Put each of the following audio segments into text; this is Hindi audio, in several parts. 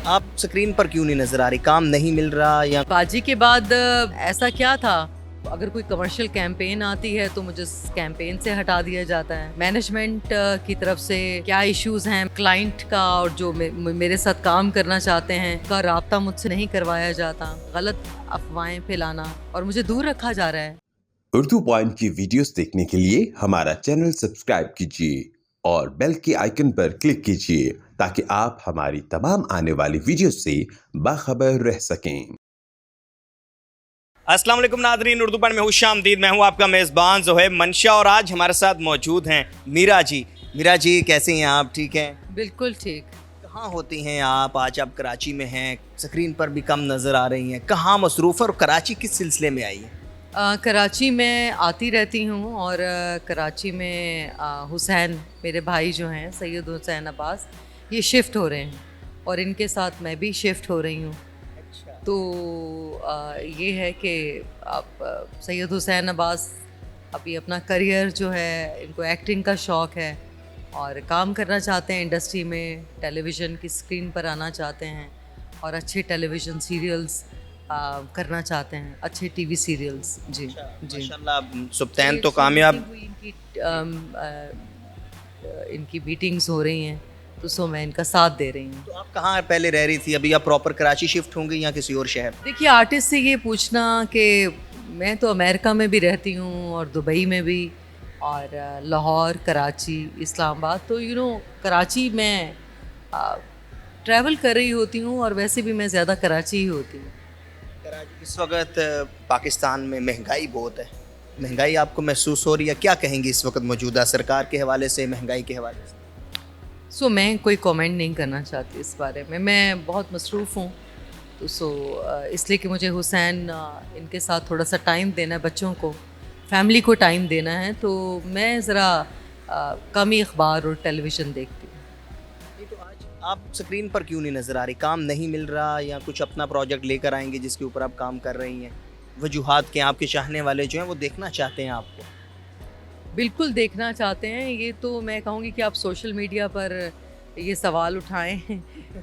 आप स्क्रीन पर क्यों नहीं नजर आ रही? काम नहीं मिल रहा या बाजी के बाद ऐसा क्या था? अगर कोई कमर्शियल कैंपेन आती है तो मुझे कैंपेन से हटा दिया जाता है। मैनेजमेंट की तरफ से क्या इश्यूज हैं क्लाइंट का, और जो मेरे साथ काम करना चाहते हैं का राब्ता मुझसे नहीं करवाया जाता। गलत अफवाहें फैलाना और मुझे दूर रखा जा रहा है। उर्दू पॉइंट की वीडियोस देखने के लिए हमारा चैनल सब्सक्राइब कीजिए और बेल के आइकन पर क्लिक कीजिए ताकि आप हमारी तमाम आने वाली वीडियोस से बाखबर रह सकें। अस्सलाम वालेकुम नादरीन, उर्दू पॉइंट में हूँ शामदीद। मैं हूँ आपका मेज़बान ज़ोहैब मंशा और आज हमारे साथ मौजूद हैं मीरा जी। मीरा जी कैसे हैं आप? ठीक हैं? बिल्कुल ठीक। कहाँ होती हैं आप? आज आप कराची में हैं, स्क्रीन पर भी कम नज़र आ रही हैं। कहाँ मसरूफ़ और कराची किस सिलसिले में आई हैं? कराची में आती रहती हूँ और कराची में हुसैन मेरे भाई जो हैं सैयद हुसैन अब्बास, ये शिफ्ट हो रहे हैं और इनके साथ मैं भी शिफ्ट हो रही हूँ। तो ये है कि अब सैयद हुसैन अब्बास अभी अपना करियर जो है, इनको एक्टिंग का शौक़ है और काम करना चाहते हैं इंडस्ट्री में, टेलीविज़न की स्क्रीन पर आना चाहते हैं और अच्छे टेलीविज़न सीरियल्स करना चाहते हैं, अच्छे टीवी सीरियल्स। जी जी माशाल्लाह सुब्तैन तो कामयाब। इनकी मीटिंग्स हो रही हैं तो सो मैं इनका साथ दे रही हूँ। तो आप कहाँ पहले रह रही थी? अभी आप प्रॉपर कराची शिफ्ट होंगी या किसी और शहर? देखिए, आर्टिस्ट से ये पूछना कि मैं तो अमेरिका में भी रहती हूँ और दुबई में भी और लाहौर, कराची, इस्लामाबाद, तो कराची में ट्रैवल कर रही होती हूँ और वैसे भी मैं ज़्यादा कराची ही होती हूँ। कराची इस वक्त पाकिस्तान में महंगाई बहुत है। महंगाई आपको महसूस हो रही है? क्या कहेंगी इस वक्त मौजूदा सरकार के हवाले से, महंगाई के हवाले से? मैं कोई कमेंट नहीं करना चाहती इस बारे में। मैं बहुत मसरूफ़ हूँ तो इसलिए कि मुझे हुसैन इनके साथ थोड़ा सा टाइम देना है, बच्चों को, फैमिली को टाइम देना है, तो मैं ज़रा कम ही अखबार और टेलीविज़न देखती हूँ। तो आज आप स्क्रीन पर क्यों नहीं नज़र आ रही? काम नहीं मिल रहा या कुछ अपना प्रोजेक्ट लेकर आएंगे जिसके ऊपर आप काम कर रही हैं? वजूहात के आपके चाहने वाले जो हैं वो देखना चाहते हैं आपको? बिल्कुल देखना चाहते हैं। ये तो मैं कहूँगी कि आप सोशल मीडिया पर ये सवाल उठाएं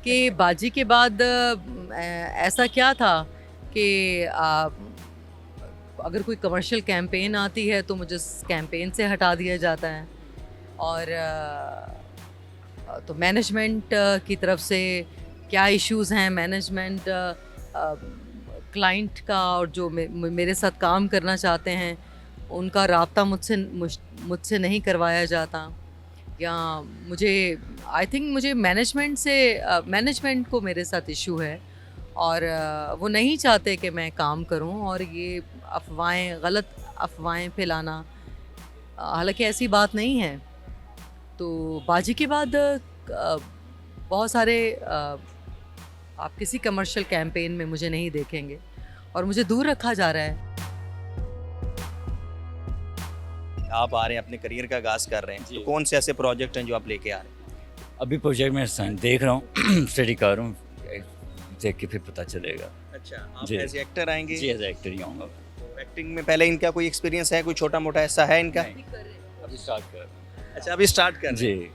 कि बाजी के बाद ऐसा क्या था कि अगर कोई कमर्शियल कैंपेन आती है तो मुझे कैंपेन से हटा दिया जाता है और तो मैनेजमेंट की तरफ से क्या इश्यूज हैं, मैनेजमेंट क्लाइंट का, और जो मेरे साथ काम करना चाहते हैं उनका राब्ता मुझसे नहीं करवाया जाता, या मुझे मैनेजमेंट को मेरे साथ इशू है और वो नहीं चाहते कि मैं काम करूं, और ये गलत अफवाहें फैलाना, हालांकि ऐसी बात नहीं है। तो बाजी के बाद बहुत सारे आप किसी कमर्शियल कैंपेन में मुझे नहीं देखेंगे और मुझे दूर रखा जा रहा है। आप आ रहे हैं, अपने करियर का आगाज़ कर रहे हैं, तो कौन से ऐसे प्रोजेक्ट हैं जो आप लेके आ रहे हैं? अभी प्रोजेक्ट में देख रहा हूँ स्टडी कर रहा हूँ, देख के फिर पता चलेगा। अच्छा, आप जी। एज एक्टर आएंगे? जी, एज एक्टर ही आऊँगा। तो एक्टिंग में पहले इनका कोई एक्सपीरियंस है, कोई छोटा मोटा ऐसा है इनका? अभी स्टार्ट कर। अच्छा, अभी स्टार्ट कर रहे हैं। जी,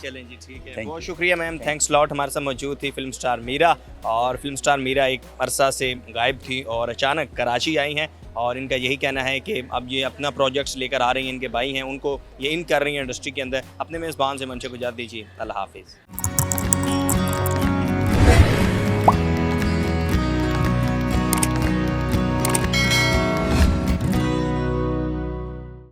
चलें जी, ठीक है, Thank बहुत you. शुक्रिया मैम, थैंक्स लॉट। हमारे साथ मौजूद थी फिल्म स्टार मीरा, और फिल्म स्टार मीरा एक अरसा से गायब थी और अचानक कराची आई हैं और इनका यही कहना है कि अब ये अपना प्रोजेक्ट्स लेकर आ रही हैं, इनके भाई हैं, उनको ये इन कर रही हैं इंडस्ट्री के अंदर। अपने मेज़बान से मंशा को इजाज़त दीजिए, अल्लाह हाफिज़।